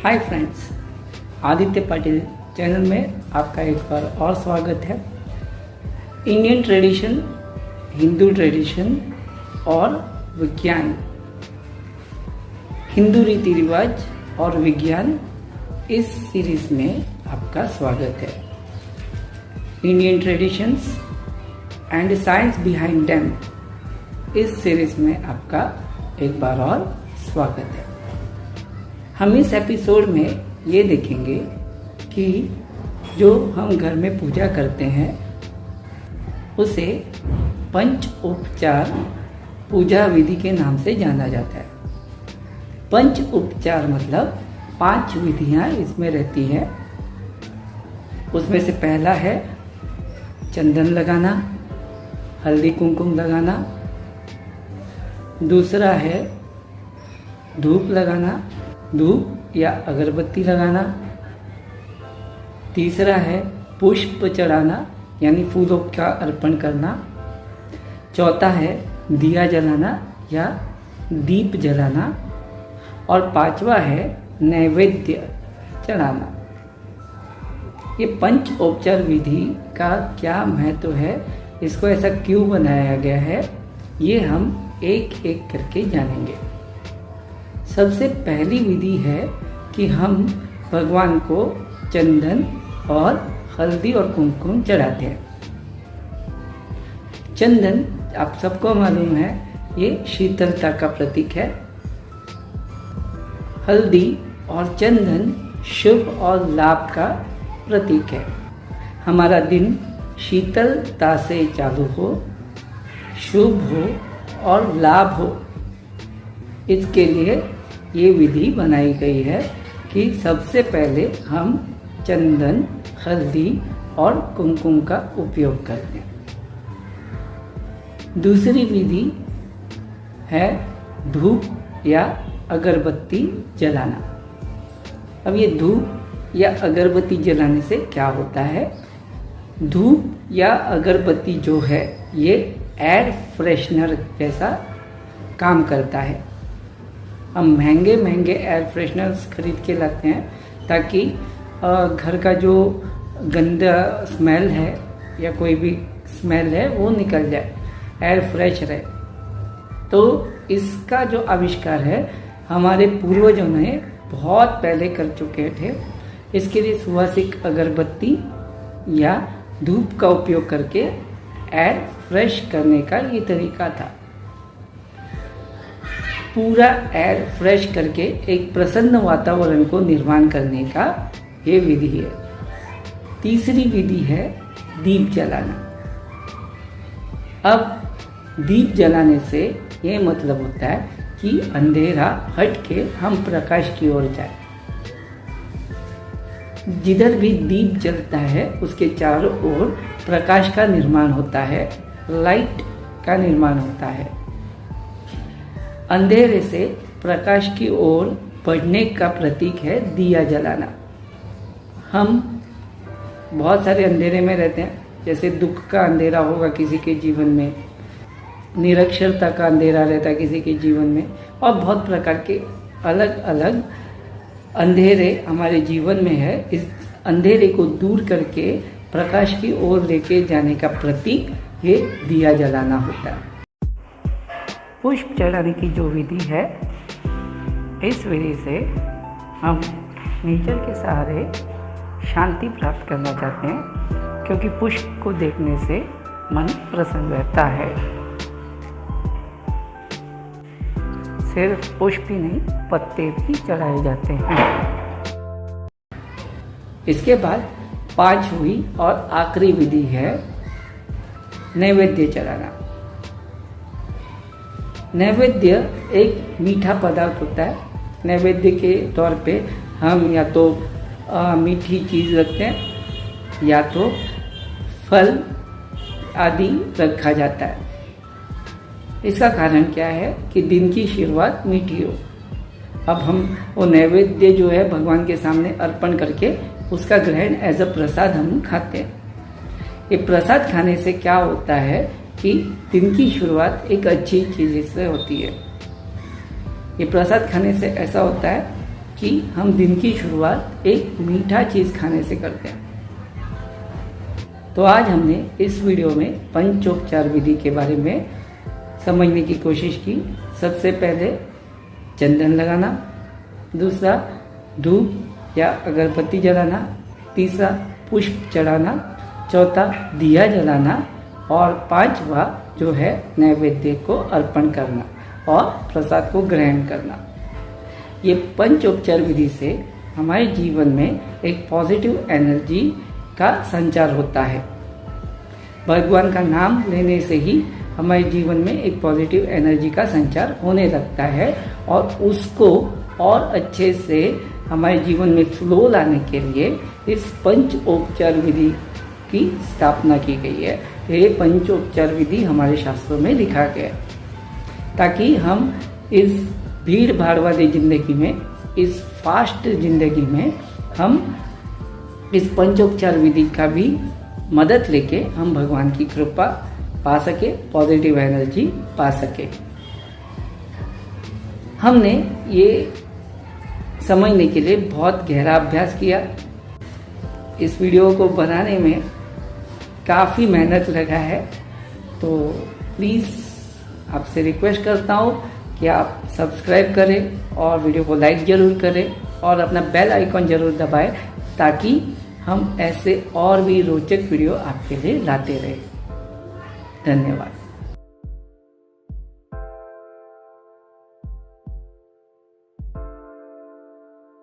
Hi friends, Aditya Patil channel में आपका एक बार और स्वागत है। इंडियन ट्रेडिशन, हिंदू ट्रेडिशन और विज्ञान, हिंदू रीति रिवाज और विज्ञान, इस सीरीज में आपका स्वागत है। Indian traditions and science behind them, इस सीरीज में आपका एक बार और स्वागत है। हम इस एपिसोड में ये देखेंगे कि जो हम घर में पूजा करते हैं उसे पंच उपचार पूजा विधि के नाम से जाना जाता है। पंच उपचार मतलब 5 विधियां इसमें रहती हैं। उसमें से पहला है चंदन लगाना, हल्दी कुमकुम लगाना। दूसरा है धूप लगाना, धूप या अगरबत्ती लगाना। तीसरा है पुष्प चढ़ाना यानी फूलों का अर्पण करना। चौथा है दिया जलाना या दीप जलाना। और 5वां है नैवेद्य चढ़ाना। ये पंच उपचार विधि का क्या महत्व है, इसको ऐसा क्यों बनाया गया है, ये हम एक एक करके जानेंगे। सबसे पहली विधि है कि हम भगवान को चंदन और हल्दी और कुमकुम चढ़ाते हैं। चंदन आप सबको मालूम है, ये शीतलता का प्रतीक है। हल्दी और चंदन शुभ और लाभ का प्रतीक है। हमारा दिन शीतलता से चालू हो, शुभ हो और लाभ हो, इसके लिए ये विधि बनाई गई है कि सबसे पहले हम चंदन, हल्दी और कुमकुम का उपयोग करते हैं। दूसरी विधि है धूप या अगरबत्ती जलाना। अब ये धूप या अगरबत्ती जलाने से क्या होता है? धूप या अगरबत्ती जो है ये एयर फ्रेशनर जैसा काम करता है। हम महंगे महंगे एयर फ्रेशनर्स खरीद के लाते हैं ताकि घर का जो गंदा स्मेल है या कोई भी स्मेल है वो निकल जाए, एयर फ्रेश रहे। तो इसका जो आविष्कार है हमारे पूर्वजों ने बहुत पहले कर चुके थे। इसके लिए सुवासिक अगरबत्ती या धूप का उपयोग करके एयर फ्रेश करने का ये तरीका था। पूरा एयर फ्रेश करके एक प्रसन्न वातावरण को निर्माण करने का ये विधि है। तीसरी विधि है दीप जलाना। अब दीप जलाने से ये मतलब होता है कि अंधेरा हट के हम प्रकाश की ओर जाए। जिधर भी दीप जलता है उसके चारों ओर प्रकाश का निर्माण होता है, लाइट का निर्माण होता है। अंधेरे से प्रकाश की ओर बढ़ने का प्रतीक है दिया जलाना। हम बहुत सारे अंधेरे में रहते हैं, जैसे दुख का अंधेरा होगा किसी के जीवन में, निरक्षरता का अंधेरा रहता है किसी के जीवन में, और बहुत प्रकार के अलग अलग अंधेरे हमारे जीवन में है। इस अंधेरे को दूर करके प्रकाश की ओर लेके जाने का प्रतीक ये दिया जलाना होता है। पुष्प चढ़ाने की जो विधि है, इस विधि से हम नेचर के सहारे शांति प्राप्त करना चाहते हैं, क्योंकि पुष्प को देखने से मन प्रसन्न रहता है। सिर्फ पुष्प ही नहीं, पत्ते भी चढ़ाए जाते हैं। इसके बाद 5वीं और आखिरी विधि है नैवेद्य चढ़ाना। नैवेद्य एक मीठा पदार्थ होता है। नैवेद्य के तौर पे हम या तो मीठी चीज़ रखते हैं या तो फल आदि रखा जाता है। इसका कारण क्या है कि दिन की शुरुआत मीठी हो। अब हम वो नैवेद्य जो है भगवान के सामने अर्पण करके उसका ग्रहण एज अ प्रसाद हम खाते हैं। ये प्रसाद खाने से क्या होता है कि दिन की शुरुआत एक अच्छी चीज़ से होती है। ये प्रसाद खाने से ऐसा होता है कि हम दिन की शुरुआत एक मीठा चीज़ खाने से करते हैं। तो आज हमने इस वीडियो में पंचोपचार विधि के बारे में समझने की कोशिश की। सबसे पहले चंदन लगाना, दूसरा धूप या अगरबत्ती जलाना, तीसरा पुष्प चढ़ाना, चौथा दिया जलाना और पांचवा जो है नैवेद्य को अर्पण करना और प्रसाद को ग्रहण करना। ये पंचोपचार विधि से हमारे जीवन में एक पॉजिटिव एनर्जी का संचार होता है। भगवान का नाम लेने से ही हमारे जीवन में एक पॉजिटिव एनर्जी का संचार होने लगता है और उसको और अच्छे से हमारे जीवन में फ्लो लाने के लिए इस पंचोपचार विधि की स्थापना की गई है। ये पंचोपचार विधि हमारे शास्त्रों में लिखा गया है ताकि हम इस भीड़ भाड़ वाली जिंदगी में, इस फास्ट जिंदगी में हम इस पंचोपचार विधि का भी मदद लेके हम भगवान की कृपा पा सके, पॉजिटिव एनर्जी पा सके। हमने ये समझने के लिए बहुत गहरा अभ्यास किया। इस वीडियो को बनाने में काफ़ी मेहनत लगा है, तो प्लीज़ आपसे रिक्वेस्ट करता हूँ कि आप सब्सक्राइब करें और वीडियो को लाइक ज़रूर करें और अपना बेल आइकॉन ज़रूर दबाएं ताकि हम ऐसे और भी रोचक वीडियो आपके लिए लाते रहें। धन्यवाद।